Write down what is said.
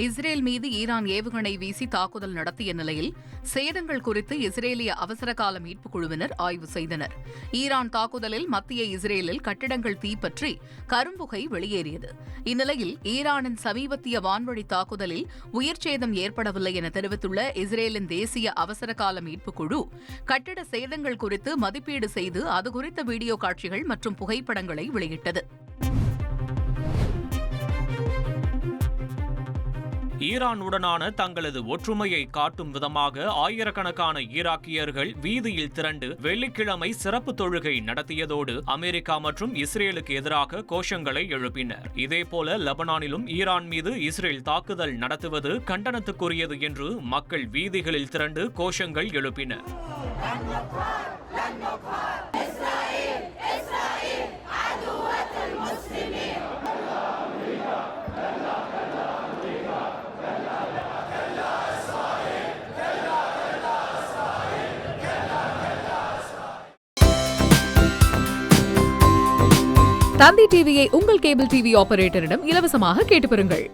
Israel மீது Iran ஏவுகணை வீசி தாக்குதல் நடத்திய நிலையில் சேதங்கள் குறித்து இஸ்ரேலிய அவசரகால மீட்புக் குழுவினர் ஆய்வு செய்தனர். ஈரான் தாக்குதலில் மத்திய இஸ்ரேலில் கட்டிடங்கள் தீப்பற்றி கரும்புகை வெளியேறியது. இந்நிலையில் ஈரானின் சமீபத்திய வான்வழி தாக்குதலில் உயிர்ச்சேதம் ஏற்படவில்லை என தெரிவித்துள்ள இஸ்ரேலின் தேசிய அவசரகால மீட்புக் குழு கட்டிட சேதங்கள் குறித்து மதிப்பீடு செய்து அது குறித்த வீடியோ காட்சிகள் மற்றும் புகைப்படங்களை வெளியிட்டது. ஈரானுடனான தங்களது ஒற்றுமையை காட்டும் விதமாக ஆயிரக்கணக்கான ஈராக்கியர்கள் வீதியில் திரண்டு வெள்ளிக்கிழமை சிறப்பு தொழுகை நடத்தியதோடு அமெரிக்கா மற்றும் இஸ்ரேலுக்கு எதிராக கோஷங்களை எழுப்பினர். இதேபோல லெபனானிலும் ஈரான் மீது இஸ்ரேல் தாக்குதல் நடத்துவது கண்டனத்துக்குரியது என்று மக்கள் வீதிகளில் திரண்டு கோஷங்கள் எழுப்பினர். தந்தி டிவியை உங்கள் கேபிள் டிவி ஆபரேட்டரிடம் இலவசமாக கேட்டு பெறுங்கள்.